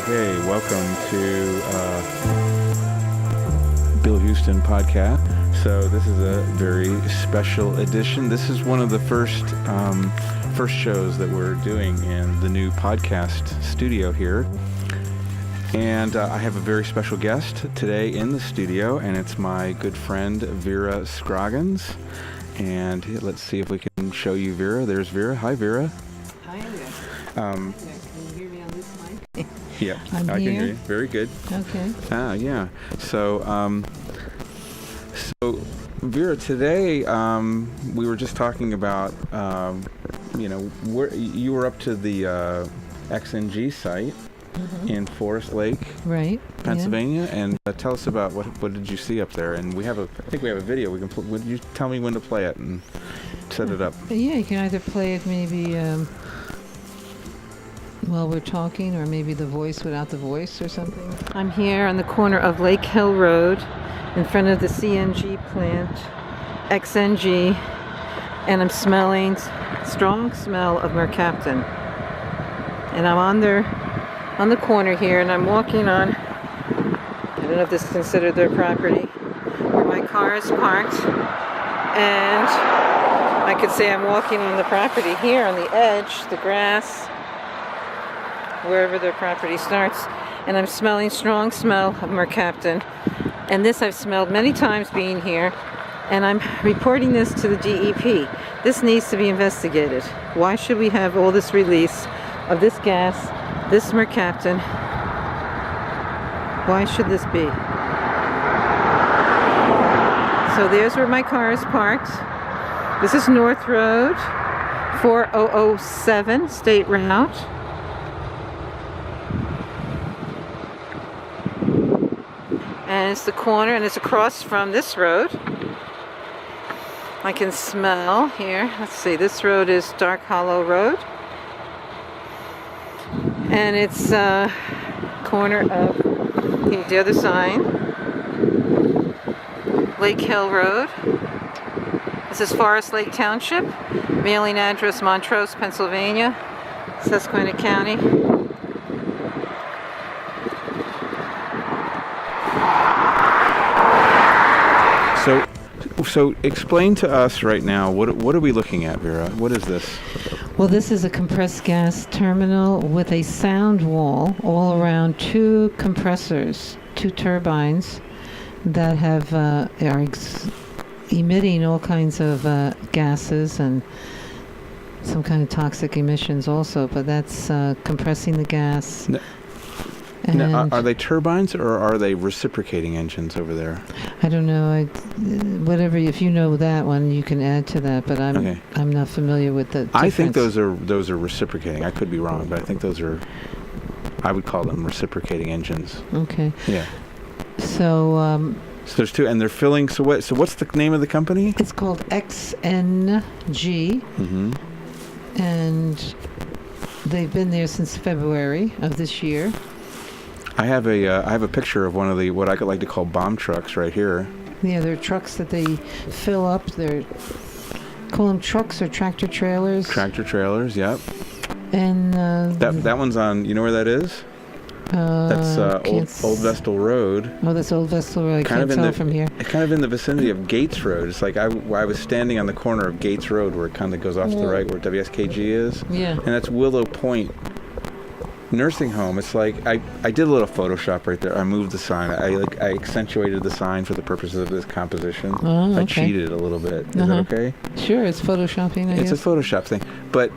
Okay, welcome to Bill Houston podcast. So this is a very special edition. This is one of the first shows that we're doing in the new podcast studio here. And I have a very special guest today in the studio, and it's my good friend Vera Scroggins. And let's see if we can show you Vera. There's Vera. Hi, Vera. Hi there. Can you hear me on this mic? Yeah, I can hear you. Very good. Okay. Yeah. So Vera, today we were just talking about, where you were up to the XNG site in Forest Lake, right, Pennsylvania, and tell us about what did you see up there? And I think we have a video. We can. Would you tell me when to play it and set it up? Yeah, you can either play it maybe while we're talking, or maybe the voice without the voice or something. I'm here on the corner of Lake Hill Road in front of the CNG plant, XNG, and I'm smelling strong smell of mercaptan. And I'm on the corner here, and I'm walking on, I don't know if this is considered their property, where my car is parked, and I could say I'm walking on the property here on the edge, the grass, wherever their property starts, and I'm smelling strong smell of mercaptan. And this I've smelled many times being here, and I'm reporting this to the DEP. This needs to be investigated. Why should we have all this release of this gas, this mercaptan? Why should this be? So there's where my car is parked. This is North Road, 4007 State Route. And it's the corner, and it's across from this road. I can smell here. Let's see, this road is Dark Hollow Road. And it's corner of the other sign, Lake Hill Road. This is Forest Lake Township. Mailing address Montrose, Pennsylvania, Susquehanna County. So explain to us right now, what are we looking at, Vera? What is this? Well, this is a compressed gas terminal with a sound wall all around, two compressors, two turbines that are emitting all kinds of gases and some kind of toxic emissions also, but that's compressing the gas. Now, are they turbines or are they reciprocating engines over there? I don't know. Whatever. If you know that one, you can add to that. But I'm not familiar with the difference. I think those are reciprocating. I could be wrong, but I think those are. I would call them reciprocating engines. Okay. Yeah. So. So there's two, and they're filling. So what's the name of the company? It's called XNG. Mm-hmm. And they've been there since February of this year. I have a picture of one of the what I could like to call bomb trucks right here. Yeah, they're trucks that they fill up. Call them trucks or tractor trailers. Tractor trailers, yep. And that one's on. You know where that is? That's Old Vestal Road. Oh, that's Old Vestal Road. I can't tell from here. It's kind of in the vicinity of Gates Road. It's like I was standing on the corner of Gates Road where it kind of goes off to the right where WSKG is. Yeah. And that's Willow Point Nursing Home. It's like I did a little Photoshop right there. I moved the sign. I accentuated the sign for the purposes of this composition. Oh, okay. I cheated a little bit. Is that okay? Sure, it's Photoshopping, I guess. It's a Photoshop thing. But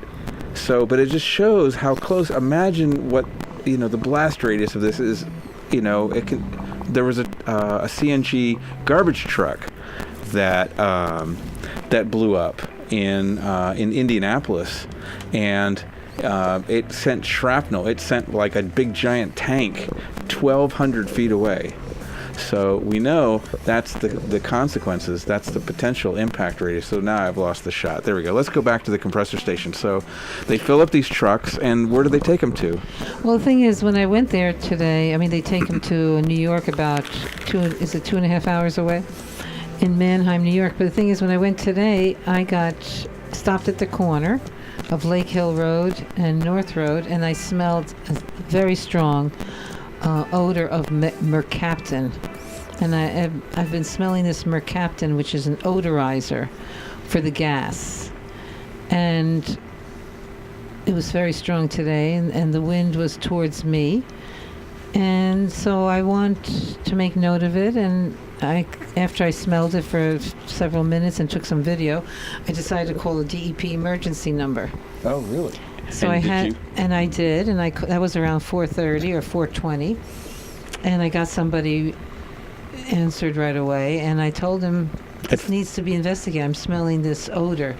it just shows how close. Imagine what the blast radius of this is. There was a CNG garbage truck that blew up in Indianapolis, and it sent shrapnel. It sent like a big giant tank 1,200 feet away. So we know that's the consequences. That's the potential impact radius. So now I've lost the shot. There we go. Let's go back to the compressor station. So they fill up these trucks, and where do they take them to? Well, the thing is, when I went there today, they take them to New York about 2.5 hours away in Manheim, New York. But the thing is, when I went today, I got stopped at the corner of Lake Hill Road and North Road, and I smelled a very strong odor of mercaptan. And I've been smelling this mercaptan, which is an odorizer for the gas. And it was very strong today, and the wind was towards me. And so I want to make note of it, and after I smelled it for several minutes and took some video, I decided to call the DEP emergency number. Oh, really? So I did, and that was around 4:30 or 4:20, and I got somebody answered right away, and I told him this needs to be investigated. I'm smelling this odor.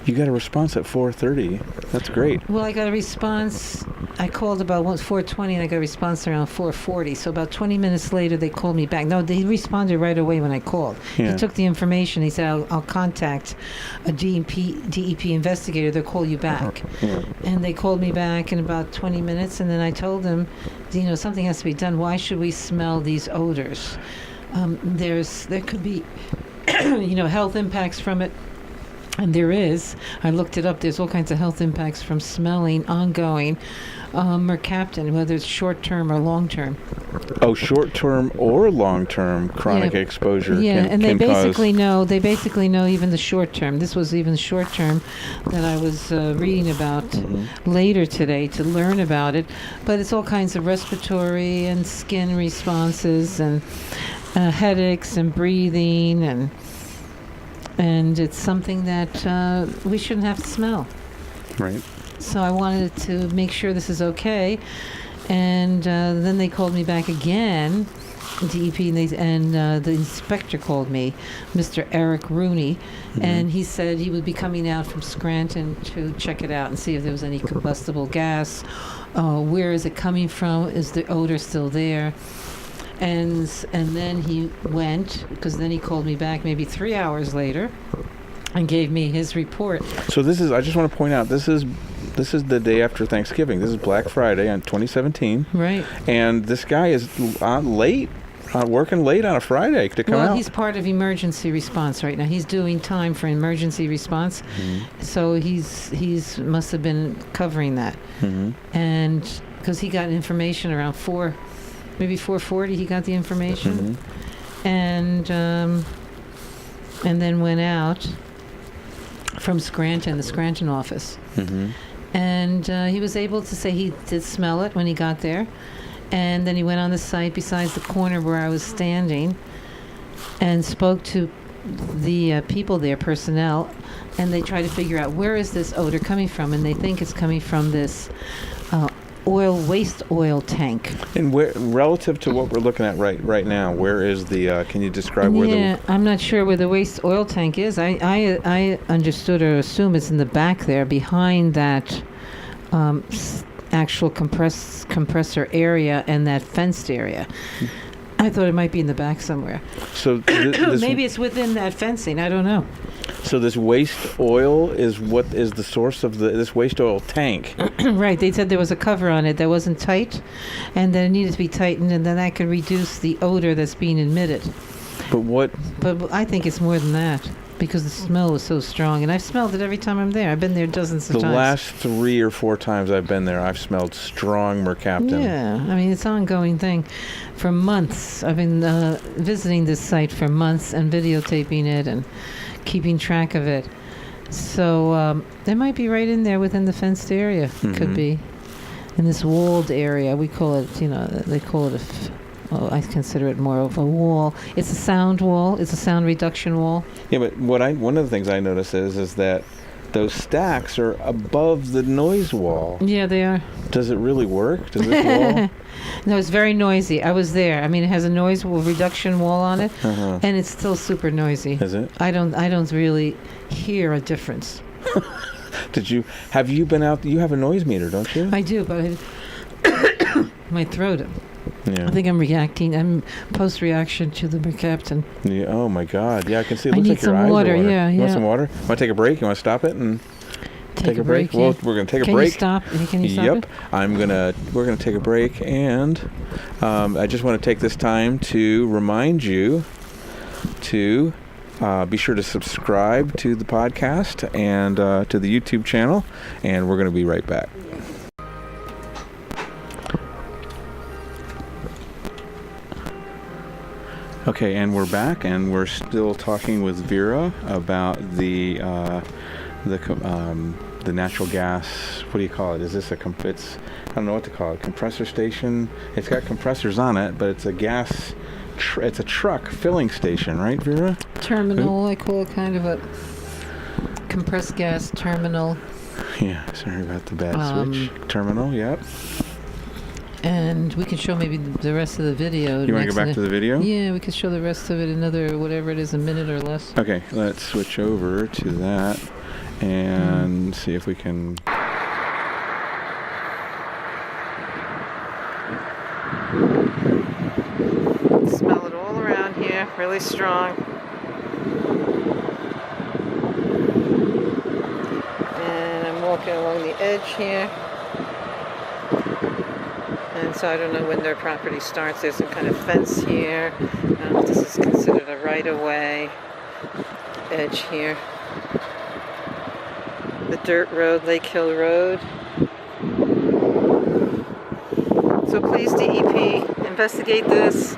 You got a response at 4:30. That's great. Well, I got a response. I called about 4:20, and I got a response around 4:40. So about 20 minutes later, they called me back. No, they responded right away when I called. Yeah. He took the information. He said, I'll contact a DEP investigator. They'll call you back. Yeah. And they called me back in about 20 minutes, and then I told them, something has to be done. Why should we smell these odors? There could be, health impacts from it. And there is. I looked it up. There's all kinds of health impacts from smelling ongoing mercaptan, whether it's short-term or long-term. Oh, short-term or long-term chronic exposure. Yeah, can, and they can basically cause... know. They basically know even the short-term. This was even short-term that I was reading about later today to learn about it. But it's all kinds of respiratory and skin responses and headaches and breathing and it's something that we shouldn't have to smell. Right. So I wanted to make sure this is okay. And then they called me back again, DEP, and the inspector called me, Mr. Eric Rooney, and he said he would be coming out from Scranton to check it out and see if there was any combustible gas. Where is it coming from? Is the odor still there? And then he went, because then he called me back maybe 3 hours later and gave me his report. So I just want to point out, this is the day after Thanksgiving. This is Black Friday on 2017. Right. And this guy is working late on a Friday to come out. Well, he's part of emergency response right now. He's doing time for emergency response. So he's must have been covering that. And because he got information around maybe 4:40, he got the information, and then went out from Scranton, the Scranton office, and he was able to say he did smell it when he got there, and then he went on the site besides the corner where I was standing, and spoke to the people there, personnel, and they tried to figure out where is this odor coming from, and they think it's coming from this waste oil tank. And where, relative to what we're looking at right now, where is the? Can you describe where the? Yeah, I'm not sure where the waste oil tank is. I understood or assume it's in the back there, behind that actual compressor area and that fenced area. I thought it might be in the back somewhere. So maybe it's within that fencing. I don't know. So this waste oil is what is the source of this waste oil tank? Right. They said there was a cover on it that wasn't tight, and that it needed to be tightened, and then that could reduce the odor that's being emitted. But I think it's more than that, because the smell was so strong, and I've smelled it every time I'm there. I've been there dozens of times. The last 3 or 4 times I've been there, I've smelled strong mercaptan. Yeah, I mean, it's an ongoing thing. For months, I've been visiting this site for months and videotaping it and keeping track of it. So they might be right in there within the fenced area. Could be. In this walled area. We call it, they call it I consider it more of a wall. It's a sound wall. It's a sound reduction wall. Yeah, but one of the things I notice is that those stacks are above the noise wall. Yeah, they are. Does it really work? Does this wall? No, it's very noisy. I was there. I mean, it has a noise reduction wall on it, and it's still super noisy. Is it? I don't really hear a difference. Have you been out? You have a noise meter, don't you? I do, but my throat. Yeah. I think I'm post-reaction to the mercaptan. Yeah, oh my God. Yeah, I can see it I looks need like your some eyes water. are watering. Yeah. You want some water? Want to take a break? You want to stop it and take a break? Yeah. Well, we're going to take a Can break. You stop? Can you stop Yep. it? We're going to take a break, and I just want to take this time to remind you to be sure to subscribe to the podcast and to the YouTube channel, and we're going to be right back. Okay, and we're back, and we're still talking with Vera about the natural gas. What do you call it? Is this it's I don't know what to call it. Compressor station. It's got compressors on it, but it's a gas. It's a truck filling station, right, Vera? Terminal. I call it kind of a compressed gas terminal. Yeah, sorry about the bad switch. Terminal. Yep. And we can show maybe the rest of the video. You want to go back to the video? Yeah, we can show the rest of it another, whatever it is, a minute or less. Okay, let's switch over to that and see if we can... Smell it all around here, really strong. And I'm walking along the edge here. And so I don't know when their property starts. There's some kind of fence here. I don't know if this is considered a right-of-way edge here. The dirt road, Lake Hill Road. So please, DEP, investigate this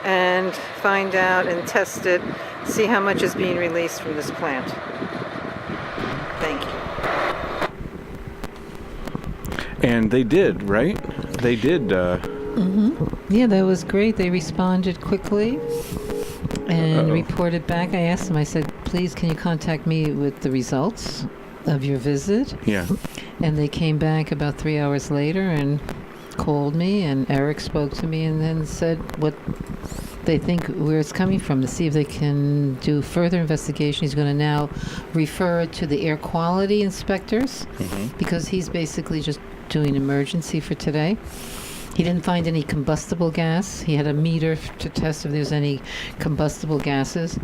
and find out and test it. See how much is being released from this plant. Thank you. And they did, right? They did. Yeah, that was great. They responded quickly and reported back. I asked them, I said, please, can you contact me with the results of your visit? Yeah. And they came back about 3 hours later and called me, and Eric spoke to me and then said what they think where it's coming from to see if they can do further investigation. He's going to now refer it to the air quality inspectors because he's basically just doing emergency for today. He didn't find any combustible gas. He had a meter to test if there's any combustible gases.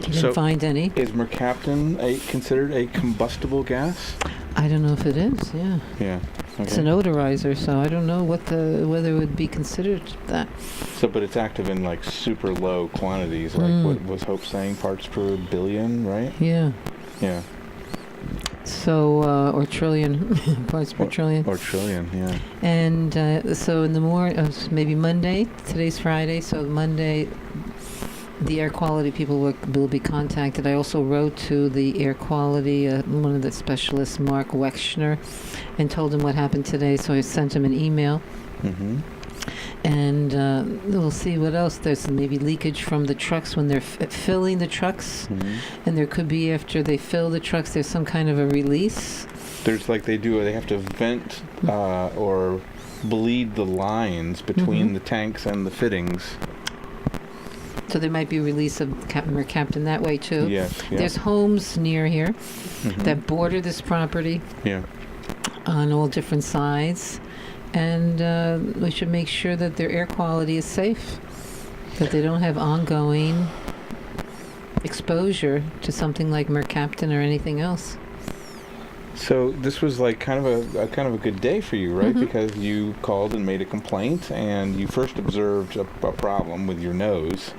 He didn't find any. Is mercaptan considered a combustible gas? I don't know if it is, yeah. Yeah. Okay. It's an odorizer, so I don't know whether it would be considered that. So, but it's active in like super low quantities, like what was Hope saying, parts per billion, right? Yeah. Yeah. So, or trillion, parts per trillion. Or trillion, yeah. And so in the maybe Monday, today's Friday, so Monday, the air quality people will be contacted. I also wrote to the air quality, one of the specialists, Mark Wexner, and told him what happened today, so I sent him an email. And we'll see what else. There's maybe leakage from the trucks when they're filling the trucks. And there could be, after they fill the trucks, there's some kind of a release. There's like they have to vent or bleed the lines between the tanks and the fittings. So there might be a release of mercaptan that way too. Yes. Yeah. There's homes near here that border this property. Yeah. On all different sides. And we should make sure that their air quality is safe, that they don't have ongoing exposure to something like mercaptan or anything else. So this was like kind of a good day for you, right? Because you called and made a complaint, and you first observed a problem with your nose,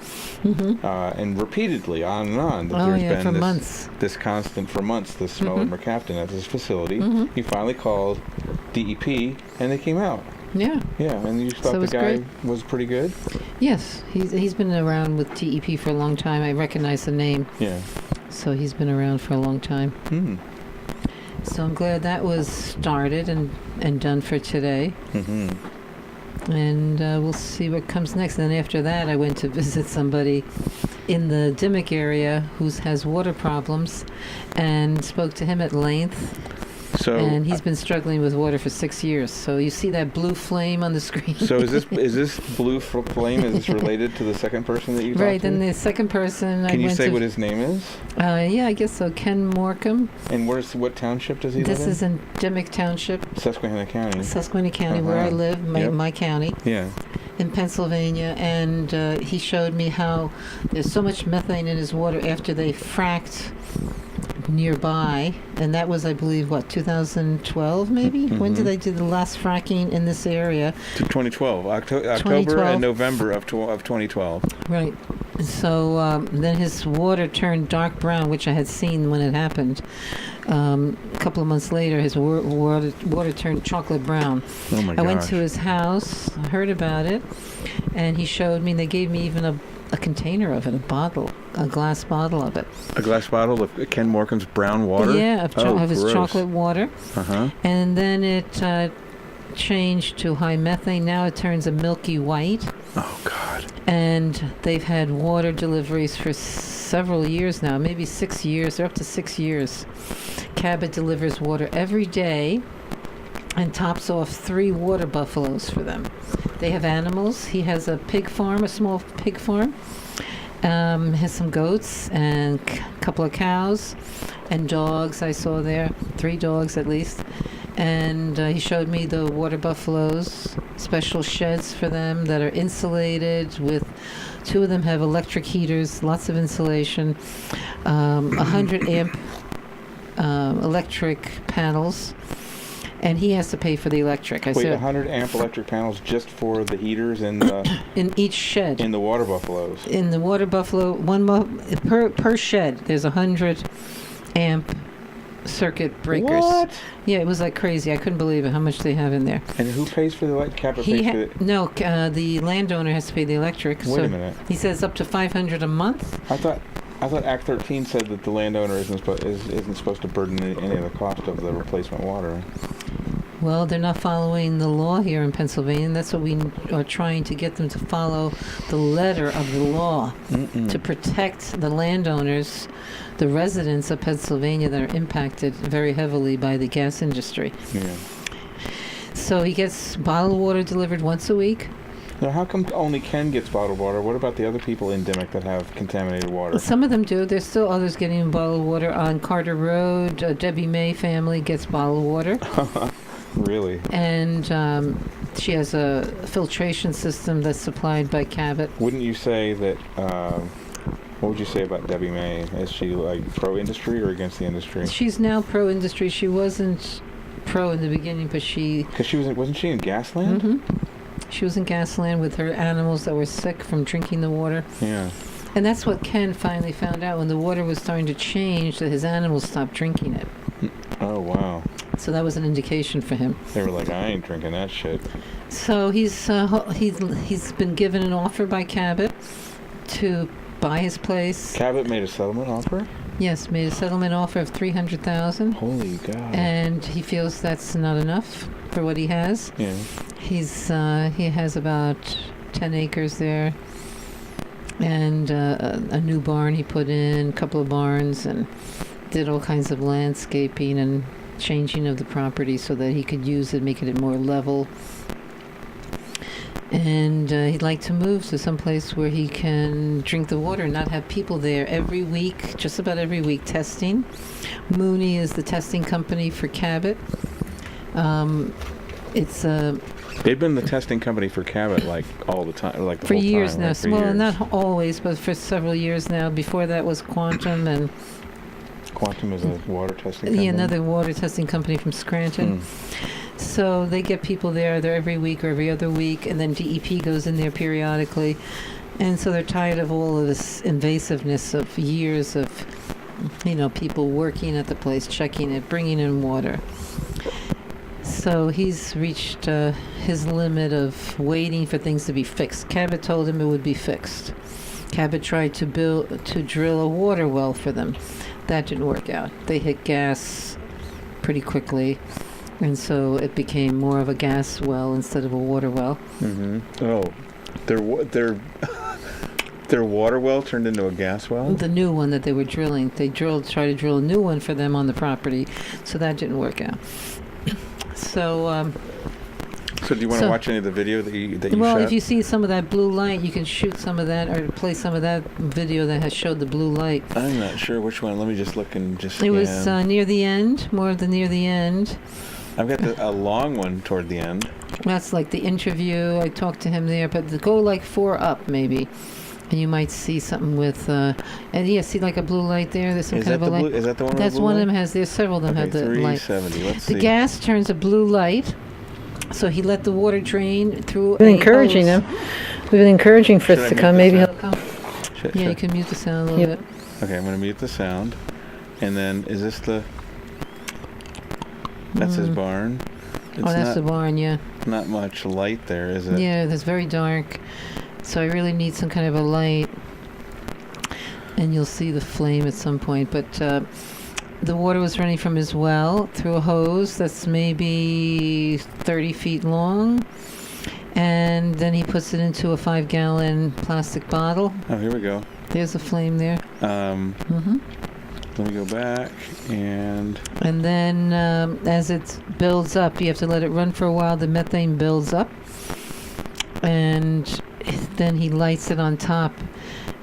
and repeatedly on and on. That there's been this constant for months, this smell of mercaptan at this facility. You finally called DEP, and they came out. Yeah. Yeah, and you thought the guy was pretty good? Yes, he's been around with DEP for a long time. I recognize the name. Yeah. So he's been around for a long time. So I'm glad that was started and done for today. And we'll see what comes next. And then after that, I went to visit somebody in the Dimock area who has water problems and spoke to him at length. And he's been struggling with water for 6 years. So you see that blue flame on the screen. So is this blue flame? Is this related to the second person that you talked to? Right. Then the second person. Can you say what his name is? Yeah, I guess so. Ken Morcom. And what township does he live in? This is in Dimock Township. Susquehanna County. Susquehanna County, where I live, my county. Yeah. In Pennsylvania, and he showed me how there's so much methane in his water after they fracked nearby, and that was, I believe, 2012 maybe? When did they do the last fracking in this area? 2012, October and November of 2012. Right. So then his water turned dark brown, which I had seen when it happened. A couple of months later, his water turned chocolate brown. Oh my gosh. I went to his house, heard about it, and he showed me. They gave me even a container of it, a glass bottle of it. A glass bottle of Ken Morcom's brown water? Yeah, of his gross. chocolate water. Uh-huh. And then it changed to high methane. Now it turns a milky white. Oh, God. And they've had water deliveries for several years now, maybe 6 years. They're up to 6 years. Cabot delivers water every day and tops off 3 water buffaloes for them. They have animals. He has a pig farm, a small pig farm. Has some goats and a couple of cows and dogs I saw there, 3 dogs at least. And he showed me the water buffaloes, special sheds for them that are insulated with, 2 of them have electric heaters, lots of insulation, 100 amp electric panels, and he has to pay for the electric. Wait, 100 amp electric panels just for the heaters in the in each shed. in the water buffaloes. In the water buffalo, per shed, there's 100 amp circuit breakers. What? Yeah, it was like crazy. I couldn't believe it, how much they have in there. And who pays for the electric? Cabot pays for it? No, the landowner has to pay the electric. Wait a minute. He says up to $500 a month. I thought Act 13 said that the landowner isn't supposed to burden any of the cost of the replacement water. Well, they're not following the law here in Pennsylvania. That's what we are trying to get them to follow, the letter of the law, to protect the landowners, the residents of Pennsylvania that are impacted very heavily by the gas industry. Yeah. So he gets bottled water delivered once a week. Now, how come only Ken gets bottled water? What about the other people in Dimock that have contaminated water? Some of them do. There's still others getting bottled water on Carter Road. Debbie May family gets bottled water. Really? And she has a filtration system that's supplied by Cabot. Wouldn't you say that, what would you say about Debbie May? Is she like pro-industry or against the industry? She's now pro-industry. She wasn't pro in the beginning, but she... Because wasn't she in Gasland? Mm-hmm. She was in Gasland with her animals that were sick from drinking the water. Yeah. And that's what Ken finally found out when the water was starting to change, that his animals stopped drinking it. Oh, wow. So that was an indication for him. They were like, I ain't drinking that shit. So he's been given an offer by Cabot to buy his place. Cabot made a settlement offer? Yes, made a settlement offer of $300,000. Holy God. And he feels that's not enough for what he has. Yeah. He has about 10 acres there, and a new barn he put in, a couple of barns, and did all kinds of landscaping and changing of the property so that he could use it, making it more level. And he'd like to move to some place where he can drink the water and not have people there every week, just about every week, testing. Mooney is the testing company for Cabot. They've been the testing company for Cabot like all the time, like the for whole years time, now. right? For Well, years. not always, but for several years now. Before that was Quantum, and Quantum is a water testing company. yeah, another water testing company from Scranton. So they get people there every week or every other week, and then DEP goes in there periodically. And so they're tired of all of this invasiveness of years of, people working at the place, checking it, bringing in water. So he's reached his limit of waiting for things to be fixed. Cabot told him it would be fixed. Cabot tried to drill a water well for them. That didn't work out. They hit gas pretty quickly, and so it became more of a gas well instead of a water well. Mm-hmm. Oh, their water well turned into a gas well? The new one that they were drilling. They tried to drill a new one for them on the property, so that didn't work out. So do you want to watch any of the video that you shot? Well, if you see some of that blue light, you can shoot some of that or play some of that video that has showed the blue light. I'm not sure which one. Let me just look and just scan. It was near the end, more of the near the end. I've got a long one toward the end. That's like the interview. I talked to him there, but go like 4 up maybe. And you might see something with, see like a blue light there. There's some kind of a light. Is that the one? That's with the blue one light? of them has. There's several of them have the light. 370. Let's see. The gas turns a blue light, so he let the water drain through. We've been encouraging him. We've been encouraging Fritz to come. Maybe he'll come. Yeah, you can mute the sound a little bit. Okay, I'm going to mute the sound. And then, is this the... That's his barn. It's that's the barn, yeah. Not much light there, is it? Yeah, it's very dark. So I really need some kind of a light. And you'll see the flame at some point. But the water was running from his well through a hose that's maybe 30 feet long. And then he puts it into a 5-gallon plastic bottle. Oh, here we go. There's a flame there. Let me go back and then as it builds up, you have to let it run for a while. The methane builds up. And then he lights it on top.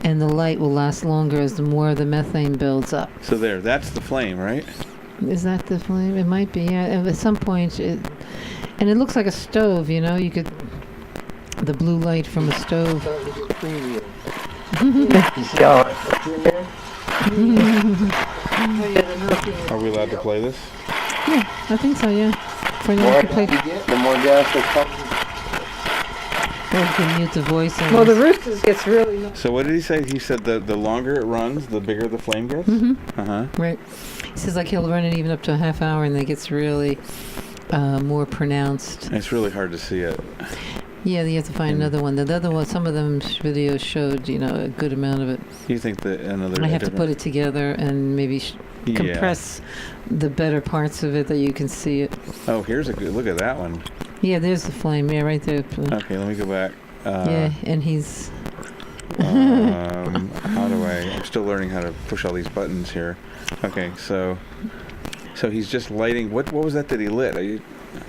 And the light will last longer as the more of the methane builds up. So that's the flame, right? Is that the flame? It might be, yeah. And at some point, and it looks like a stove, you know? You could... The blue light from a stove. Are we allowed to play this? Yeah, I think so, yeah. The more gas that comes. Or you can mute the voice. Well, the roof gets really... So what did he say? He said the longer it runs, the bigger the flame gets? Right. He says like he'll run it even up to a half hour and then it gets really more pronounced. It's really hard to see it. Yeah, you have to find another one. The other one, some of them videos showed, a good amount of it. You think that another... I have to put it together and maybe compress the better parts of it that you can see it. Oh, here's a good... Look at that one. Yeah, there's the flame. Yeah, right there. Okay, let me go back. Yeah, and he's... how do I... I'm still learning how to push all these buttons here. Okay, so he's just lighting... What was that he lit?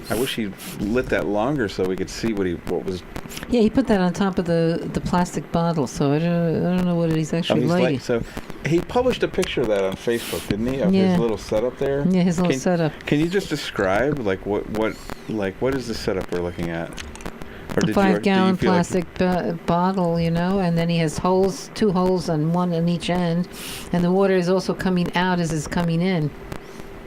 I wish he lit that longer so we could see what was... Yeah, he put that on top of the plastic bottle, so I don't know what he's actually lighting. So he published a picture of that on Facebook, didn't he? Of his little setup there? Yeah, his little setup. Can you just describe what is the setup we're looking at? Or a 5-gallon plastic bottle, and then he has holes, 2 holes on one on each end, and the water is also coming out as it's coming in.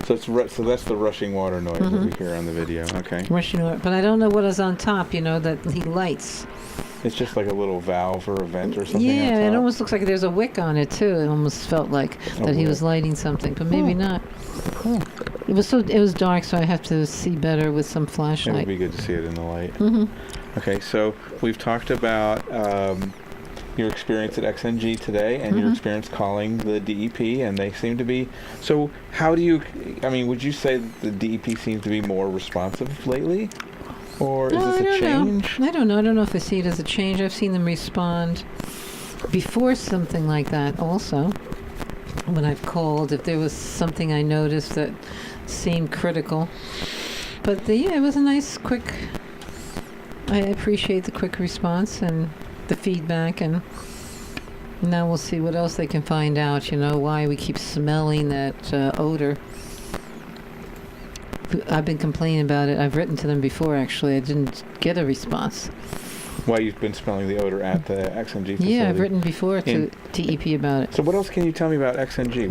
So that's the rushing water noise that we hear on the video. Okay. Rushing water, but I don't know what is on top. That he lights. It's just like a little valve or a vent or something. Yeah, on top. it almost looks like there's a wick on it too. It almost felt like that he was lighting something, but maybe not. It was dark, so I have to see better with some flashlight. It would be good to see it in the light. Okay, so we've talked about your experience at XNG today and your experience calling the DEP, and they seem to be... So how do you... would you say that the DEP seems to be more responsive lately? Or is this a change? I don't know. I don't know if I see it as a change. I've seen them respond before something like that also. When I've called, if there was something I noticed that seemed critical. But it was a nice, quick... I appreciate the quick response and the feedback, and now we'll see what else they can find out, why we keep smelling that odor. I've been complaining about it. I've written to them before, actually. I didn't get a response. Why you've been smelling the odor at the XNG facility? Yeah, I've written before to DEP about it. So what else can you tell me about XNG?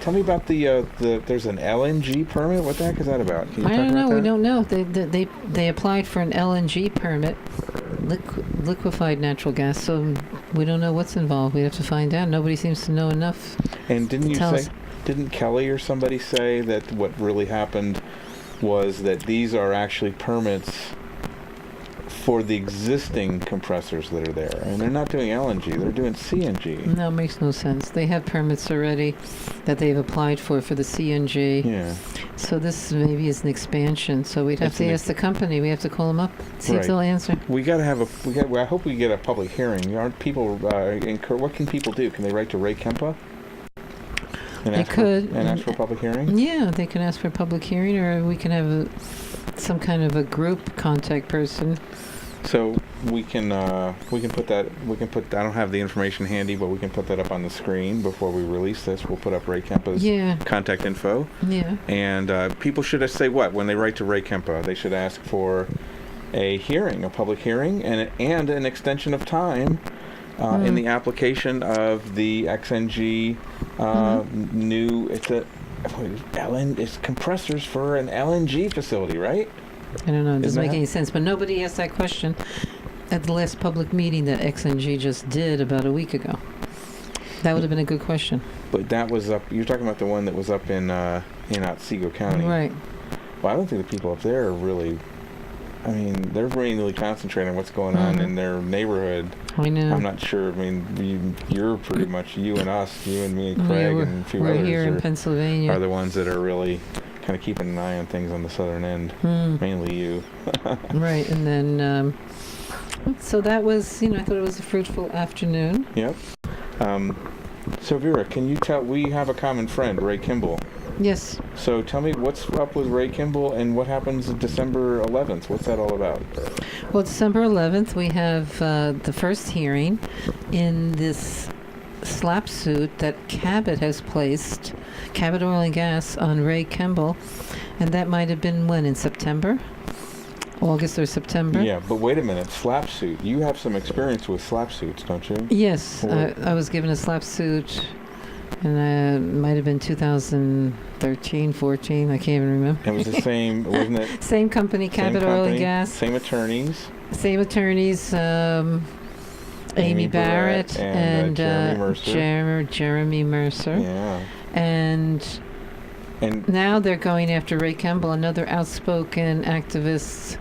Tell me about there's an LNG permit? What the heck is that about? Can you I talk don't about know. that? We don't know. They applied for an LNG permit, liquefied natural gas, so we don't know what's involved. We have to find out. Nobody seems to know enough. And didn't Kelly or somebody say that what really happened was that these are actually permits for the existing compressors that are there, and they're not doing LNG, they're doing CNG. No, it makes no sense. They have permits already that they've applied for the CNG. Yeah. So this maybe is an expansion. So we'd have to ask the company. We have to call them up, see if they'll answer. I hope we get a public hearing. Aren't people? What can people do? Can they write to Ray Kemble? They could. And ask for a public hearing? Yeah, they can ask for a public hearing, or we can have some kind of a group contact person. So we can put that. I don't have the information handy, but we can put that up on the screen before we release this. We'll put up Ray Kemple's contact info. Yeah. And people should say what when they write to Ray Kemble? They should ask for a hearing, a public hearing, and an extension of time in the application of the XNG new. It's compressors for an LNG facility, right? I don't know. It doesn't make any sense. But nobody asked that question. at the last public meeting that XNG just did about a week ago? That would have been a good question. But that was up. You're talking about the one that was up in Otsego County, Right. Well, I don't think the people up there are really. I mean, they're mainly concentrating on what's going on in their neighborhood. I know. I'm not sure. I mean, you're pretty much you and us, you and me and Yeah, Craig we're, and a few we're others here in Pennsylvania. are the ones that are really kind of keeping an eye on things on the southern end. Mainly you. Right, and then so that was, I thought it was a fruitful afternoon. Yep. So Vera, can you tell? We have a common friend, Ray Kemble. Yes. So tell me what's up with Ray Kemble and what happens December 11th. What's that all about? Well, December 11th, we have the first hearing in this slap suit that Cabot has placed, Cabot Oil and Gas, on Ray Kemble. And that might have been when, in September? August or September? Yeah, but wait a minute. Slap suit. You have some experience with slap suits, don't you? Yes. I was given a slap suit, and it might have been 2013, 14. I can't even remember. It was the same, wasn't it? Same company, Cabot Oil and Gas. Same attorneys. Same attorneys, Amy Barrett and Jeremy Mercer. Jeremy Mercer. Yeah. And And now they're going after Ray Kemble, another outspoken activist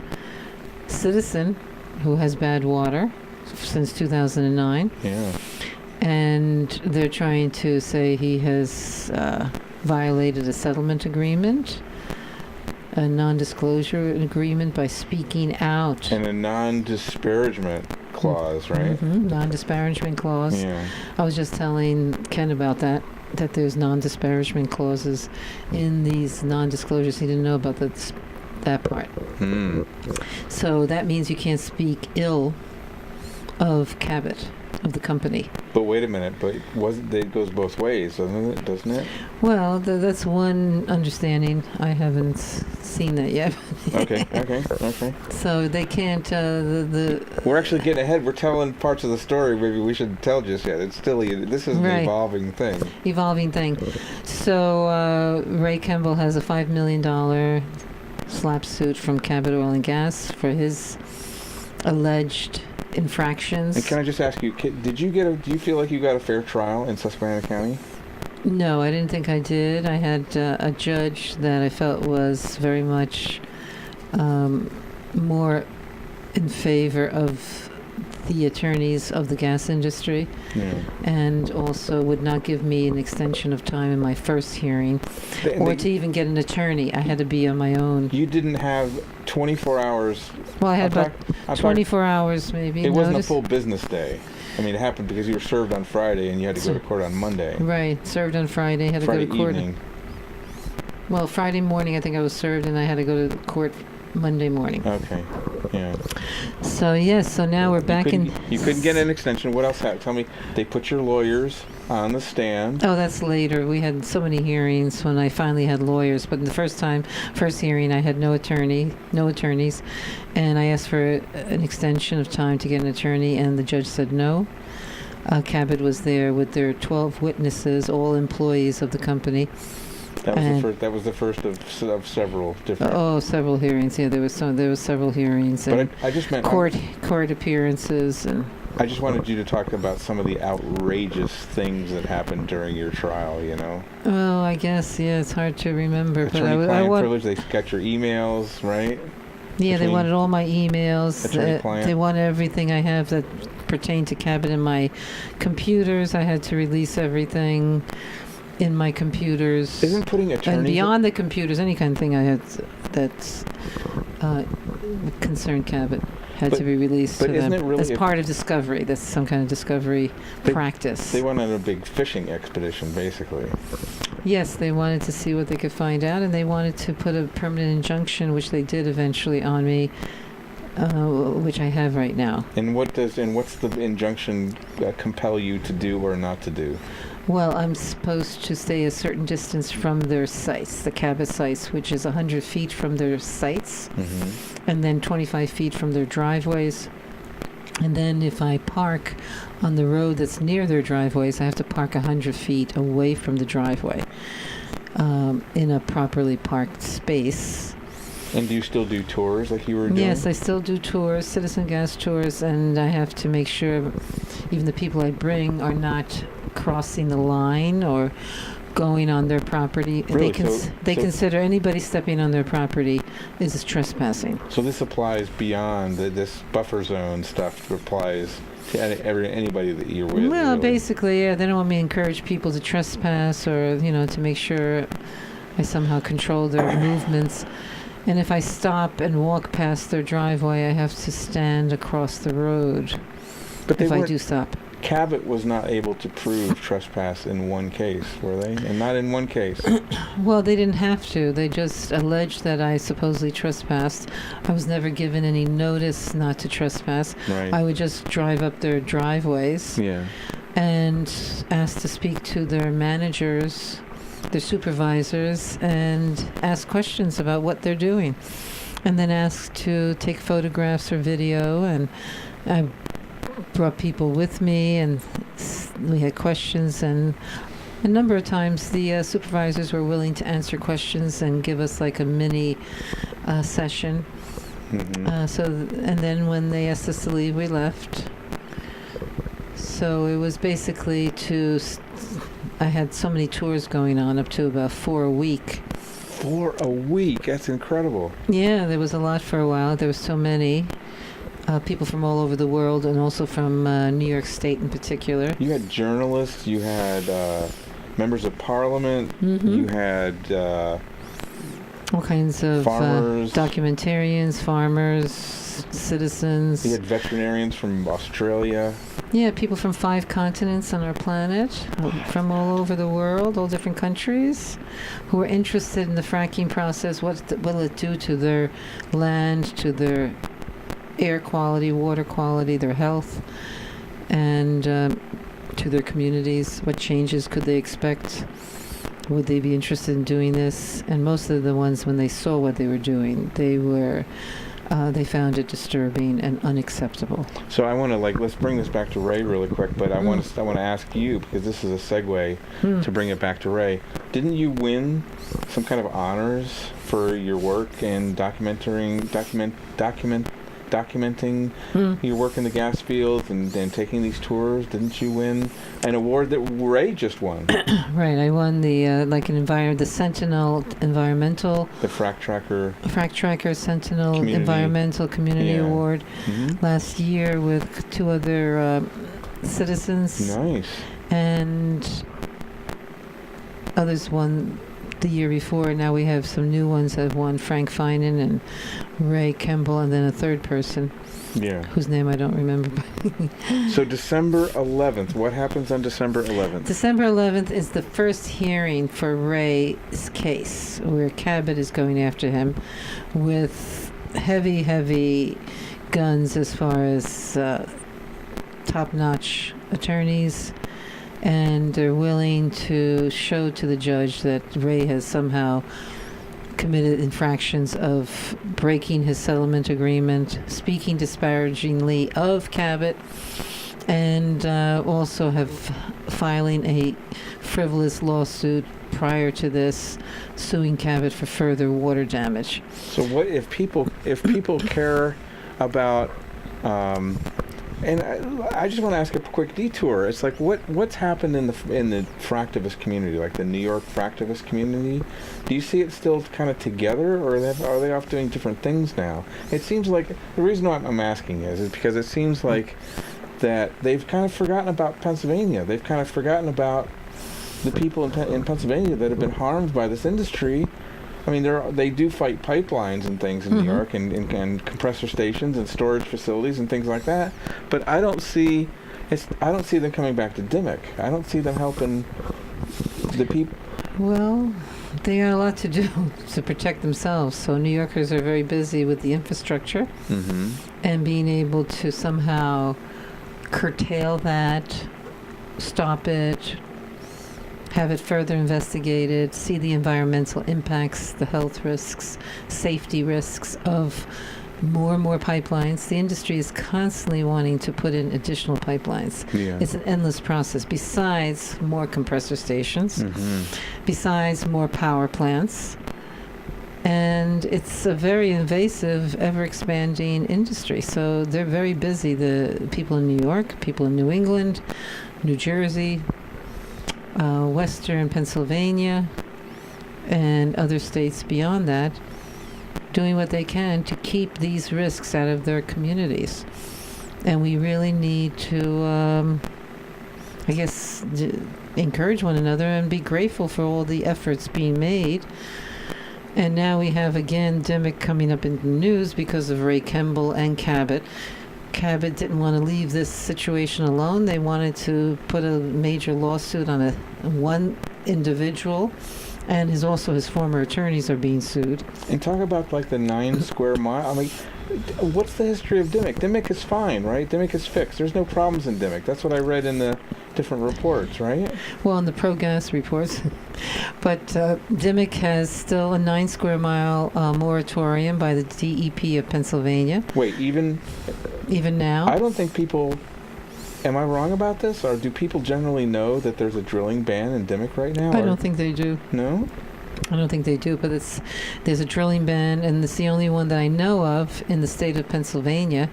citizen who has bad water since 2009. yeah. And they're trying to say he has violated a settlement agreement, a non-disclosure agreement by speaking out. And a non-disparagement clause, right? Mm-hmm. Non-disparagement clause. Yeah. I was just telling Ken about that there's non-disparagement clauses in these non-disclosures. He didn't know about that part. So that means you can't speak ill of Cabot, of the company. But wait a minute. But it goes both ways, doesn't it? Well, that's one understanding. I haven't seen that yet. Okay. So they can't. We're actually getting ahead. We're telling parts of the story. Maybe we shouldn't tell just yet. It's still this is an evolving thing. So Ray Kemble has a $5 million slap suit from Cabot Oil and Gas for his alleged infractions. And can I just ask you, do you feel like you got a fair trial in Susquehanna County? No, I didn't think I did. I had a judge that I felt was very much more in favor of the attorneys of the gas industry, and also would not give me an extension of time in my first hearing, or to even get an attorney. I had to be on my own. You didn't have 24 hours. Well, I had about 24 hours, maybe. It wasn't a full business day. I mean, it happened because you were served on Friday and you had to go to court on Monday. Right, served on Friday, had to go to court. Friday evening. Well, Friday morning I think I was served, and I had to go to court Monday morning. Okay, yeah. So now we're back in. You couldn't get an extension. What else happened? Tell me. They put your lawyers on the stand. Oh, that's later. We had so many hearings when I finally had lawyers. But the first hearing, I had no attorneys, and I asked for an extension of time to get an attorney, and the judge said no. Cabot was there with their 12 witnesses, all employees of the company. That was the first of several different. Several hearings. Yeah, there was several hearings. But and I just meant court appearances and. I just wanted you to talk about some of the outrageous things that happened during your trial. Oh, I guess it's hard to remember. Attorney-client privilege. They got your emails, right? Yeah, they wanted all my emails. They wanted everything I have that pertained to Cabot in my computers. I had to release everything in my computers. Isn't putting attorneys... And beyond the computers, any kind of thing I had that's concerned Cabot had to be released to them as part of discovery. That's some kind of discovery practice. They went on a big fishing expedition, basically. Yes, they wanted to see what they could find out, and they wanted to put a permanent injunction, which they did eventually on me, which I have right now. And what's the injunction compel you to do or not to do? Well, I'm supposed to stay a certain distance from their sites, the Cabot sites, which is 100 feet from their sites, and then 25 feet from their driveways. And then if I park on the road that's near their driveways, I have to park 100 feet away from the driveway in a properly parked space. And do you still do tours like you were doing? Yes, I still do tours, citizen gas tours, and I have to make sure even the people I bring are not crossing the line or going on their property. Really? They consider anybody stepping on their property is trespassing. So this applies beyond this buffer zone stuff. Applies to anybody that you're with. Well, really. basically, yeah, they don't want me to encourage people to trespass or, to make sure I somehow control their movements. And if I stop and walk past their driveway, I have to stand across the road. But if I do stop. Cabot was not able to prove trespass in one case, were they? And not in one case. Well, they didn't have to. They just alleged that I supposedly trespassed. I was never given any notice not to trespass. Right. I would just drive up their driveways and ask to speak to their managers, their supervisors, and ask questions about what they're doing. And then ask to take photographs or video. And I brought people with me, and we had questions, and a number of times the supervisors were willing to answer questions and give us like a mini session. Mm-hmm. And then when they asked us to leave, we left. So it was basically I had so many tours going on, up to about 4 a week. 4 a week? That's incredible. Yeah, there was a lot for a while. There were so many. People from all over the world, and also from New York State in particular. You had journalists, you had members of parliament, you had all kinds of farmers, documentarians, farmers, citizens. You had veterinarians from Australia. Yeah, people from 5 continents on our planet, from all over the world, all different countries, who were interested in the fracking process. What will it do to their land, to their air quality, water quality, their health, and to their communities? What changes could they expect? Would they be interested in doing this? And most of the ones, when they saw what they were doing, they found it disturbing and unacceptable. So I want to let's bring this back to Ray really quick, but I want to ask you, because this is a segue to bring it back to Ray. Didn't you win some kind of honors for your work in documenting your work in the gas fields and taking these tours? Didn't you win an award that Ray just won? Right, I won the the Sentinel Environmental, the Frack Tracker Sentinel Community. Environmental Community Award last year with 2 other citizens. Nice. And others won the year before. Now we have some new ones that have won, Frank Finan and Ray Kemble, and then a third person whose name I don't remember. So December 11th, what happens on December 11th? December 11th is the first hearing for Ray's case, where Cabot is going after him with heavy guns as far as top-notch attorneys. And they're willing to show to the judge that Ray has somehow committed infractions of breaking his settlement agreement, speaking disparagingly of Cabot, and also have filing a frivolous lawsuit prior to this, suing Cabot for further water damage. So what if people care about and I just want to ask a quick detour. It's like what's happened in the fractivist community, like the New York fractivist community? Do you see it still kind of together, or are they off doing different things now? It seems like the reason why I'm asking is because it seems like that they've kind of forgotten about Pennsylvania. They've kind of forgotten about the people in Pennsylvania that have been harmed by this industry. I mean, they do fight pipelines and things in New York, and compressor stations and storage facilities and things like that. But I don't see them coming back to Dimock. I don't see them helping the people. Well, they got a lot to do to protect themselves. So New Yorkers are very busy with the infrastructure and being able to somehow curtail that, stop it, have it further investigated, see the environmental impacts, the health risks, safety risks of more and more pipelines. The industry is constantly wanting to put in additional pipelines. Yeah. It's an endless process. Besides more compressor stations, besides more power plants, And it's a very invasive, ever-expanding industry. So they're very busy. The people in New York, people in New England, New Jersey, Western Pennsylvania, and other states beyond that, doing what they can to keep these risks out of their communities. And we really need to, I guess, encourage one another and be grateful for all the efforts being made. And now we have, again, Dimock coming up in the news because of Ray Kemble and Cabot. Cabot didn't want to leave this situation alone. They wanted to put a major lawsuit on one individual, and also his former attorneys are being sued. And talk about like the 9 square mile. I mean, what's the history of Dimock? Dimock is fine, right? Dimock is fixed. There's no problems in Dimock. That's what I read in the different reports, right? Well, in the pro-gas reports. But Dimock has still a 9 square mile moratorium by the DEP of Pennsylvania. Wait, even now? I don't think people... Am I wrong about this? Or do people generally know that there's a drilling ban in Dimock right now? I don't think they do. No? I don't think they do, but there's a drilling ban, and it's the only one that I know of in the state of Pennsylvania.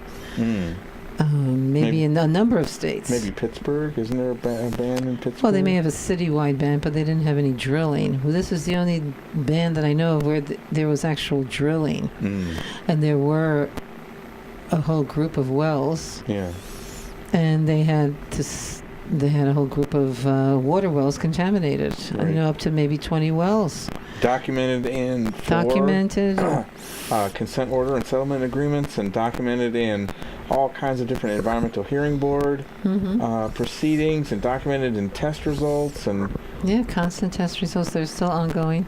Maybe in a number of states. Maybe Pittsburgh? Isn't there a ban in Pittsburgh? Well, they may have a citywide ban, but they didn't have any drilling. Well, this is the only ban that I know of where there was actual drilling. And there were a whole group of wells. Yeah. And they had a whole group of water wells contaminated. Right. Up to maybe 20 wells. Documented in consent order and settlement agreements, and documented in all kinds of different environmental hearing board proceedings, and documented in test results. And constant test results. They're still ongoing.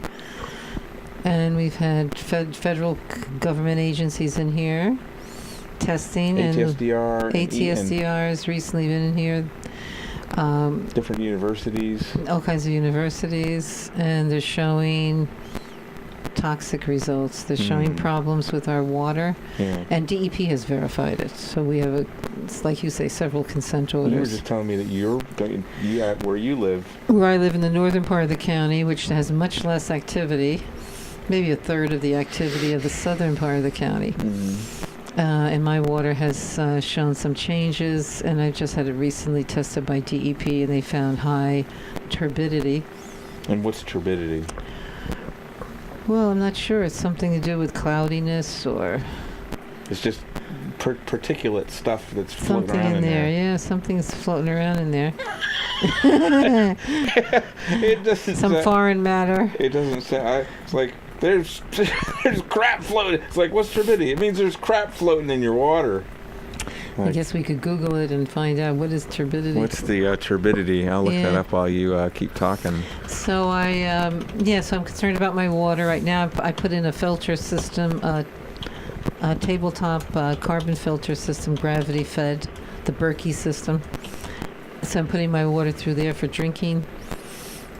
And we've had federal government agencies in here testing. ATSDR. ATSDR has recently been in here. Different universities. All kinds of universities, and they're showing toxic results. They're showing problems with our water, and DEP has verified it. So we have, it's like you say, several consent orders. You were just telling me that you where you live. Where I live in the northern part of the county, which has much less activity, maybe a third of the activity of the southern part of the county. And my water has shown some changes, and I've just had it recently tested by DEP, and they found high turbidity. And what's turbidity? Well, I'm not sure. It's something to do with cloudiness, or... It's just particulate stuff that's floating around in there. Something in there, yeah. Something's floating around in there. It doesn't Some foreign matter. It doesn't say... It's like... There's crap floating. It's like, what's turbidity? It means there's crap floating in your water. I guess we could Google it and find out what is turbidity. What's the turbidity? I'll look that up while you keep talking. So so I'm concerned about my water right now. I put in a filter system, a tabletop carbon filter system, gravity fed, the Berkey system. So I'm putting my water through there for drinking.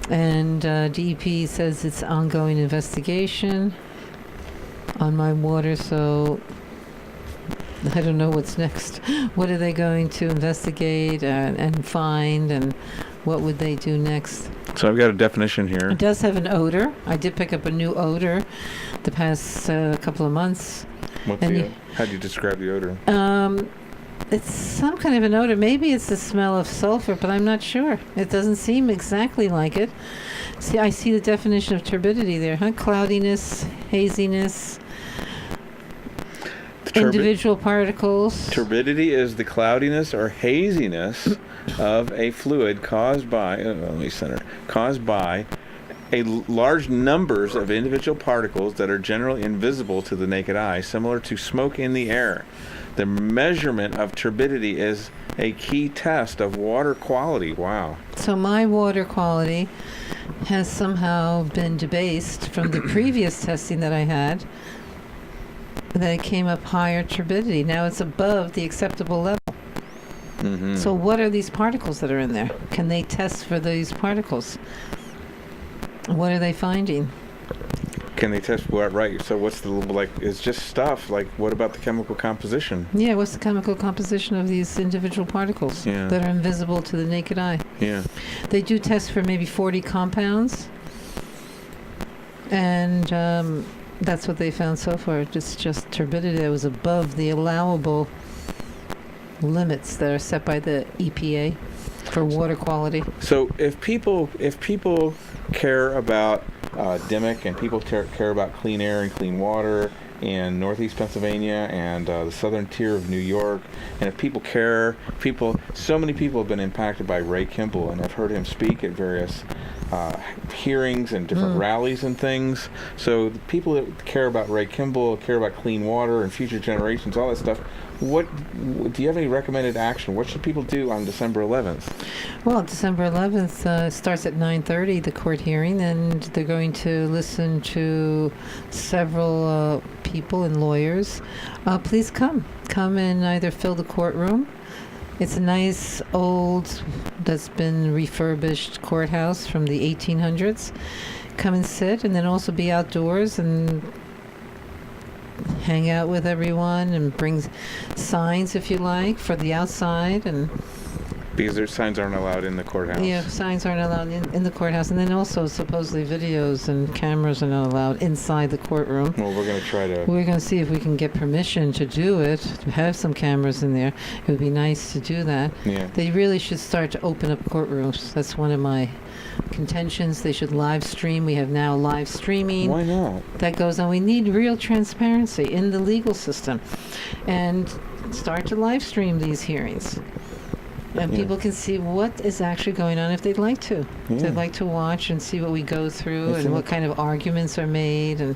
And DEP says it's ongoing investigation on my water, so I don't know what's next. What are they going to investigate and find, and what would they do next? So I've got a definition here. It does have an odor. I did pick up a new odor the past couple of months. How do you describe the odor? It's some kind of an odor. Maybe it's the smell of sulfur, but I'm not sure. It doesn't seem exactly like it. See, I see the definition of turbidity there, huh? Cloudiness, haziness, individual particles. Turbidity is the cloudiness or haziness of a fluid caused by large numbers of individual particles that are generally invisible to the naked eye, similar to smoke in the air. The measurement of turbidity is a key test of water quality. Wow. So my water quality has somehow been debased from the previous testing that I had. That it came up higher turbidity. Now it's above the acceptable level. So what are these particles that are in there? Can they test for these particles? What are they finding? Can they test what? Right. So what's it's just stuff. Like, what about the chemical composition? Yeah, what's the chemical composition of these individual particles that are invisible to the naked eye? Yeah. They do test for maybe 40 compounds. And That's what they found so far. It's just turbidity that was above the allowable limits that are set by the EPA for water quality. So if people care about Dimock, and people care about clean air and clean water in Northeast Pennsylvania and the southern tier of New York, and if people care, so many people have been impacted by Ray Kemble, and I've heard him speak at various hearings and different rallies and things. So the people that care about Ray Kemble, care about clean water and future generations, all that stuff, what do you have any recommended action? What should people do on December 11th? Well, December 11th starts at 9:30, the court hearing, and they're going to listen to several people and lawyers. Please come and either fill the courtroom. It's a nice old, that's been refurbished courthouse from the 1800s. Come and sit, and then also be outdoors and hang out with everyone, and bring signs if you like for the outside. And Because their signs aren't allowed in the courthouse. yeah, signs aren't allowed in the courthouse, and then also supposedly videos and cameras are not allowed inside the courtroom. Well, we're going to try to... We're going to see if we can get permission to do it, to have some cameras in there. It would be nice to do that. Yeah. They really should start to open up courtrooms. That's one of my contentions. They should live stream. We have now live streaming. Why not? That goes on. We need real transparency in the legal system, and start to live stream these hearings. And Yeah. people can see what is actually going on if they'd like to. If Yeah. they'd like to watch and see what we go through It's and what kind of arguments are made and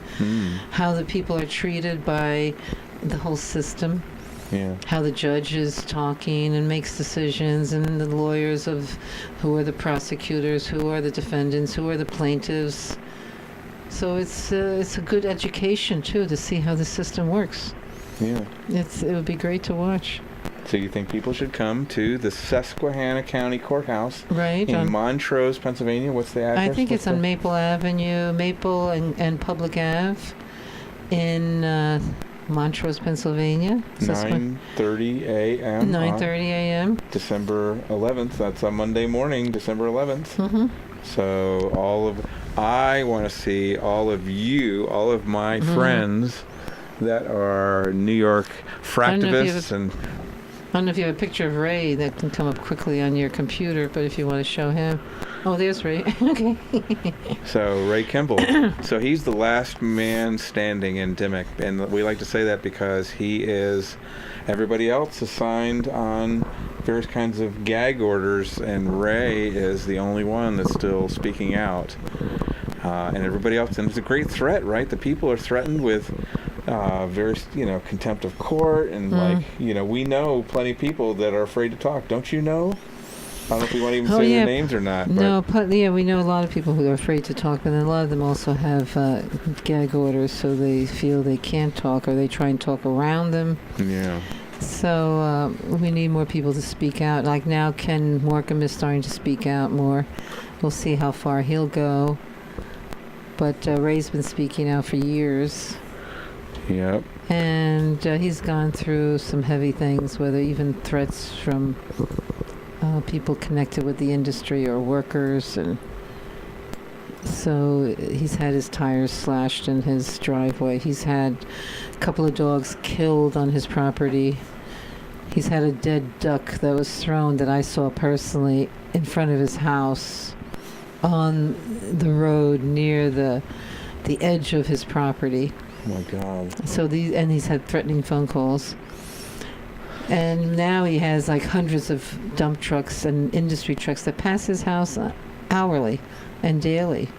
how the people are treated by the whole system. Yeah. How the judge is talking and makes decisions, and the lawyers of who are the prosecutors, who are the defendants, who are the plaintiffs. So it's a good education too to see how the system works. Yeah. It would be great to watch. So you think people should come to the Susquehanna County Courthouse Right. in Montrose, Pennsylvania? What's the address? I think it's on Maple Avenue, Maple and Public Ave in Montrose, Pennsylvania. 9:30 a.m. 9:30 a.m. December 11th. That's a Monday morning, December 11th. Mm-hmm. So I want to see all of you, all of my friends that are New York fractivists and... I don't know if you have a picture of Ray that can come up quickly on your computer, but if you want to show him. Oh, there's Ray. Okay. So Ray Kemble. So he's the last man standing in Dimock, and we like to say that because he is... Everybody else is signed on various kinds of gag orders, and Ray is the only one that's still speaking out. And everybody else, and it's a great threat, right? The people are threatened with various, contempt of court, and we know plenty of people that are afraid to talk. Don't you know? I don't know if we want to even say their names or not. No, we know a lot of people who are afraid to talk, but a lot of them also have gag orders, so they feel they can't talk, or they try and talk around them. Yeah. So we need more people to speak out. Like now, Ken Morcom is starting to speak out more. We'll see how far he'll go. But Ray's been speaking out for years. Yep. And he's gone through some heavy things, whether even threats from people connected with the industry or workers. And so he's had his tires slashed in his driveway. He's had a couple of dogs killed on his property. He's had a dead duck that was thrown that I saw personally in front of his house on the road near the edge of his property. Oh my God. So he's had threatening phone calls. And now he has like hundreds of dump trucks and industry trucks that pass his house hourly and daily.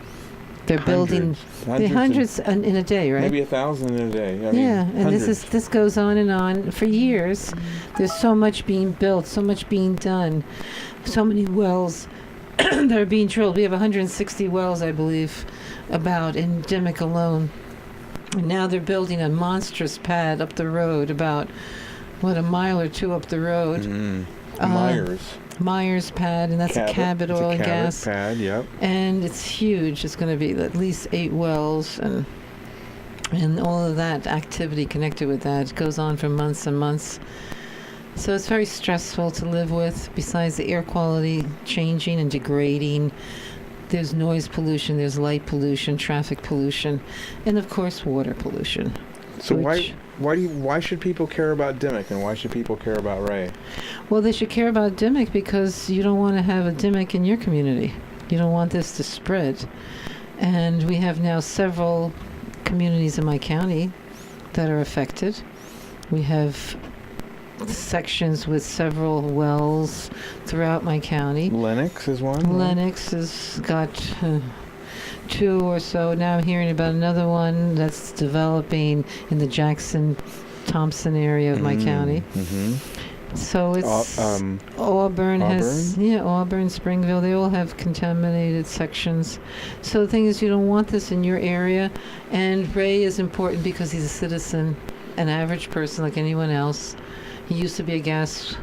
They're building hundreds in a day, right? Maybe 1,000 in a day. And hundreds. this goes on and on for years. There's so much being built, so much being done, so many wells that are being drilled. We have 160 wells, I believe, about in Dimock alone. And now they're building a monstrous pad up the road, about a mile or two up the road. Myers pad, and that's a Cabot oil and gas pad. Yep. And it's huge. It's going to be at least 8 wells, and all of that activity connected with that goes on for months and months. So it's very stressful to live with. Besides the air quality changing and degrading, There's noise pollution, there's light pollution, traffic pollution, and of course water pollution. So why should people care about Dimock, and why should people care about Ray? Well, they should care about Dimock because you don't want to have a Dimock in your community. You don't want this to spread. And we have now several communities in my county that are affected. We have sections with several wells throughout my county. Lennox is one? Lennox has got 2 or so. Now I'm hearing about another one that's developing in the Jackson-Thompson area of my county. Mm-hmm. So it's Auburn has, Auburn, Springville, they all have contaminated sections. So the thing is, you don't want this in your area. And Ray is important because he's a citizen, an average person like anyone else. He used to be a gas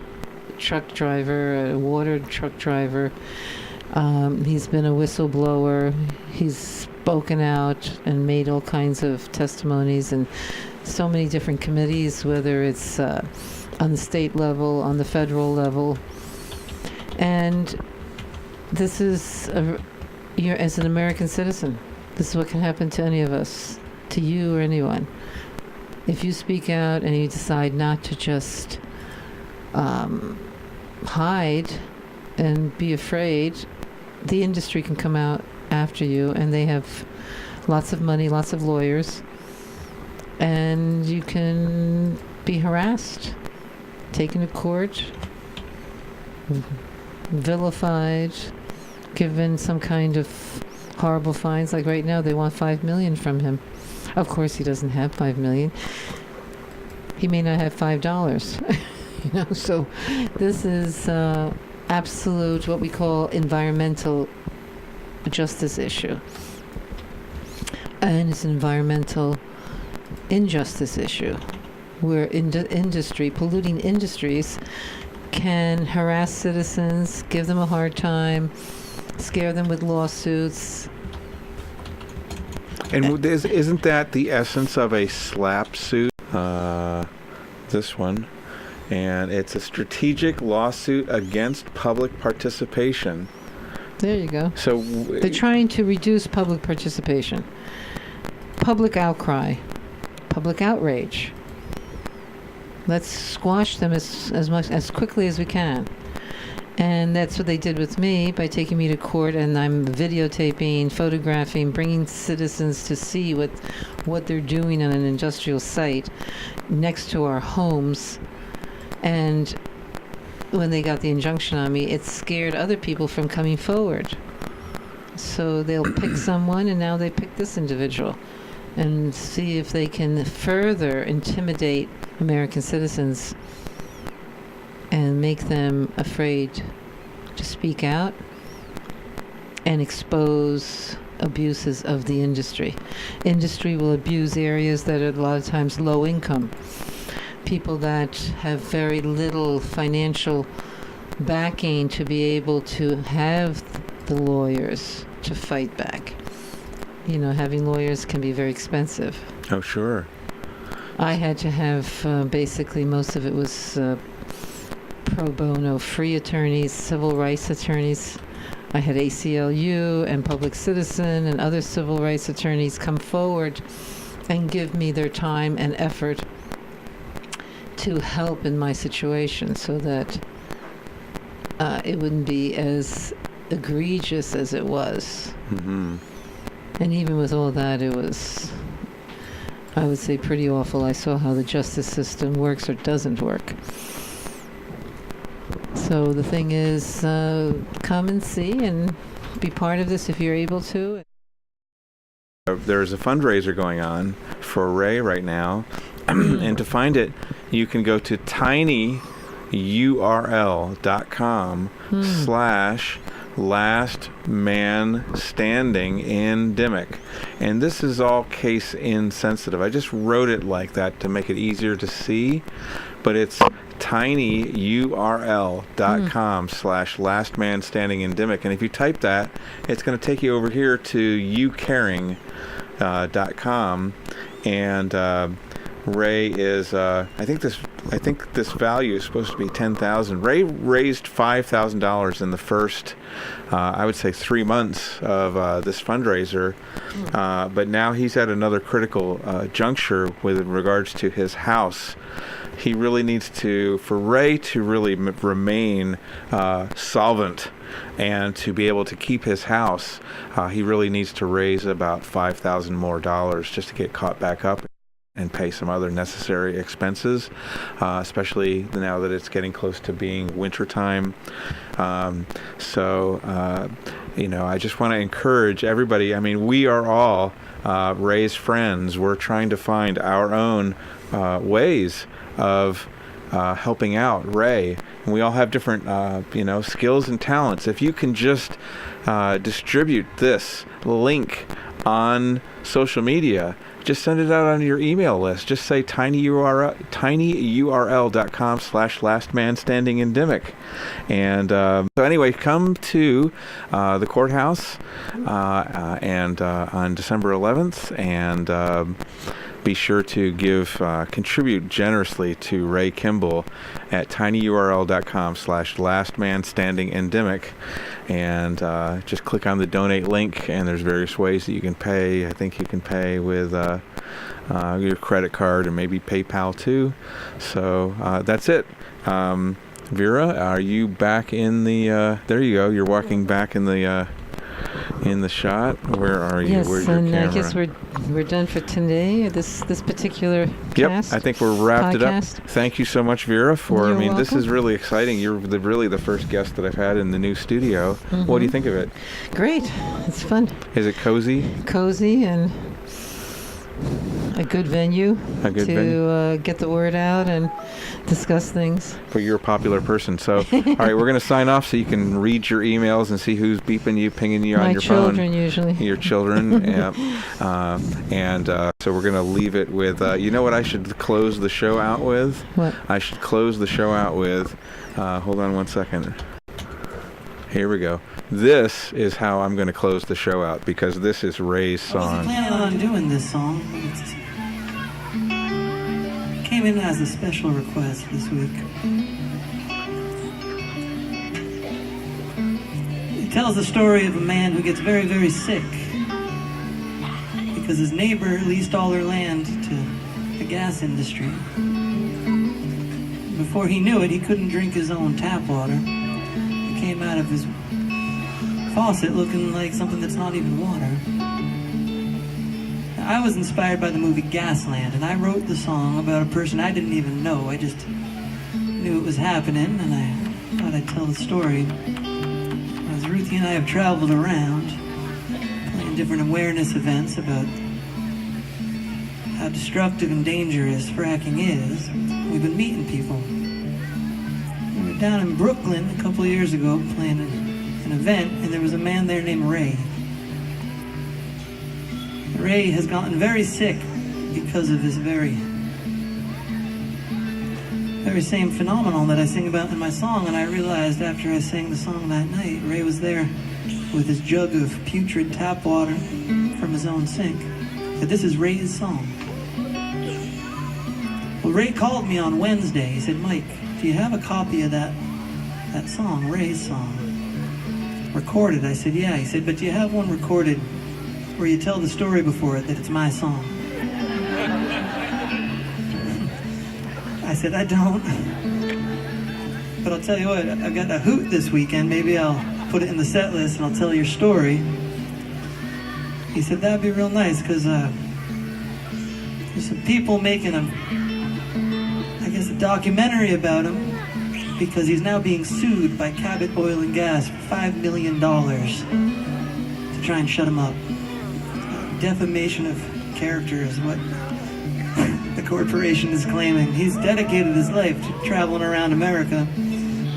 truck driver, a water truck driver. He's been a whistleblower. He's spoken out and made all kinds of testimonies in so many different committees, whether it's on the state level, on the federal level. And this is, you're, as an American citizen, this is what can happen to any of us, to you or anyone. If you speak out and you decide not to just hide and be afraid, the industry can come out after you, and they have lots of money, lots of lawyers, and you can be harassed, taken to court, vilified, given some kind of horrible fines. Like right now, they want $5 million from him. Of course, he doesn't have $5 million. He may not have $5. So this is absolute, what we call environmental justice issue, and it's an environmental injustice issue, where polluting industries can harass citizens, give them a hard time, scare them with lawsuits. And isn't that the essence of a SLAPP suit? This one. And it's a strategic lawsuit against public participation. There you go. So they're trying to reduce public participation, public outcry, public outrage. Let's squash them as quickly as we can. And that's what they did with me by taking me to court, and I'm videotaping, photographing, bringing citizens to see what they're doing on an industrial site next to our homes. And when they got the injunction on me, it scared other people from coming forward. So they'll pick someone, and now they pick this individual, and see if they can further intimidate American citizens and make them afraid to speak out and expose abuses of the industry. Industry will abuse areas that are a lot of times low income. People that have very little financial backing to be able to have the lawyers to fight back. Having lawyers can be very expensive. Oh, sure. I had to have basically most of it was pro bono, free attorneys, civil rights attorneys. I had ACLU and Public Citizen and other civil rights attorneys come forward and give me their time and effort to help in my situation, so that it wouldn't be as egregious as it was. Mm-hmm. And even with all that, it was, I would say, pretty awful. I saw how the justice system works or doesn't work. So the thing is, come and see and be part of this if you're able to. There's a fundraiser going on for Ray right now. And to find it, you can go to tinyurl.com/lastmanstandingin and this is all case insensitive. I just wrote it like that to make it easier to see, but it's tinyurl.com/lastmanstandingin and if you type that, it's going to take you over here to youcaring.com, and Ray is, I think this value is supposed to be $10,000. Ray raised $5,000 in the first, I would say, 3 months of this fundraiser, but now he's at another critical juncture with regards to his house. He really needs for Ray to really remain solvent and to be able to keep his house, he really needs to raise about $5,000 more just to get caught back up and pay some other necessary expenses, especially now that it's getting close to being wintertime. I just want to encourage everybody. I mean, we are all Ray's friends. We're trying to find our own ways of helping out Ray. And we all have different, skills and talents. If you can just distribute this link on social media, just send it out on your email list. Just say tinyurl.com/lastmanstandingin Dimock. And so anyway, come to the courthouse and on December 11th, and be sure to contribute generously to Ray Kemble at tinyurl.com/lastmanstandingin Dimock, and just click on the donate link, and there's various ways that you can pay. I think you can pay with your credit card and maybe PayPal too. So that's it. Vera, are you back in the? There you go. You're walking back in the shot. Where are you? Yes, Where's your camera? I guess we're done for today. This particular cast. Yep, I think we're wrapped it up. Podcast. Thank you so much, Vera. This welcome. is really exciting. You're really the first guest that I've had in the new studio. Mm-hmm. What do you think of it? Great. It's fun. Is it cozy? Cozy and a good venue venue. Get the word out and discuss things. But you're a popular person, so all right, we're going to sign off so you can read your emails and see who's beeping you, pinging you on your phone. My children usually. Your children, yeah. So we're going to leave it with, you know what I should close the show out with? What? I should close the show out with, hold on one second. Here we go. This is how I'm going to close the show out, because this is Ray's song. I wasn't planning on doing this song. It came in as a special request this week. It tells the story of a man who gets very, very sick because his neighbor leased all their land to the gas industry. Before he knew it, he couldn't drink his own tap water. It came out of his faucet looking like something that's not even water. I was inspired by the movie Gasland, and I wrote the song about a person I didn't even know. I just knew it was happening, and I thought I'd tell the story. As Ruthie and I have traveled around, playing different awareness events about how destructive and dangerous fracking is, we've been meeting people. We were down in Brooklyn a couple of years ago playing an event, and there was a man there named Ray. Ray has gotten very sick because of this very same phenomenon that I sing about in my song, and I realized after I sang the song that night, Ray was there with his jug of putrid tap water from his own sink, that this is Ray's song. Well, Ray called me on Wednesday. He said, "Mike, do you have a copy of that song, Ray's song, recorded?" I said, "Yeah." He said, "But do you have one recorded where you tell the story before it that it's my song?" I said, "I don't. But I'll tell you what, I've got a hoot this weekend. Maybe I'll put it in the set list and I'll tell your story." He said, "That'd be real nice, because there's some people making a documentary about him, because he's now being sued by Cabot Oil and Gas for $5 million to try and shut him up. Defamation of character is what the corporation is claiming. He's dedicated his life to traveling around America,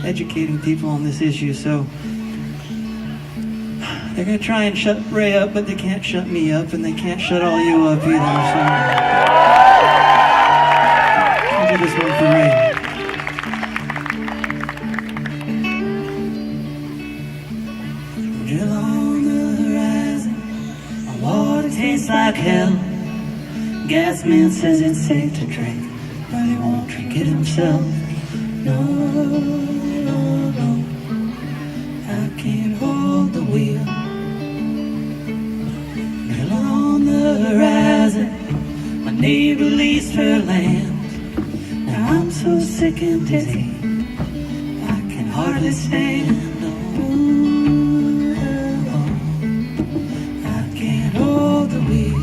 educating people on this issue, so they're going to try and shut Ray up, but they can't shut me up, and they can't shut all you up either, so I'll do this one for Ray. Drill on the horizon, my water tastes like hell. gas man says it's safe to drink, but he won't drink it himself. No, no, no, I can't hold the wheel. Middle on the horizon, my neighbor leased her land. Now I'm so sick and dizzy, I can hardly stand. No, I can't hold the wheel.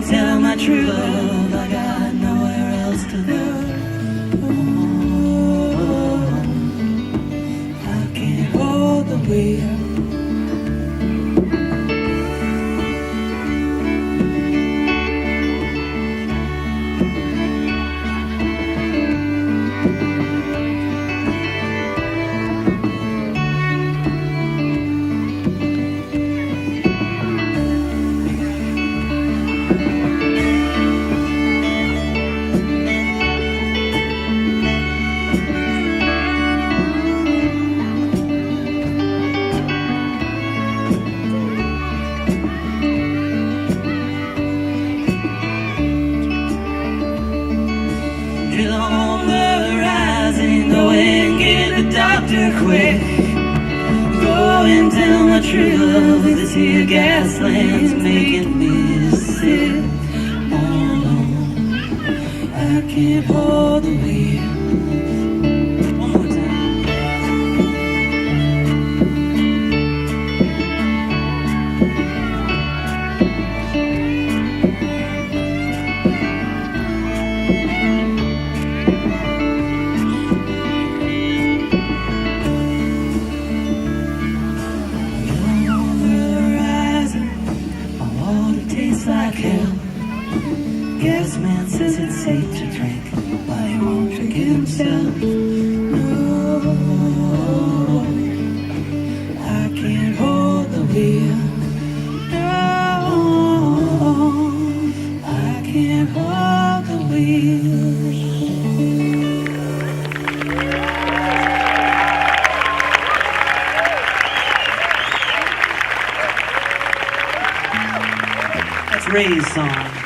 Tell my true love I got nowhere else to go. Oh, I can't hold the wheel. Quick, go and tell my true love this here gasland's making me sick. Oh no, I can't hold the wheel. One more time. Like hell. Gas man says it's safe to drink, but he won't drink it himself. No, I can't hold the wheel. No, I can't hold the wheel. That's Ray's song.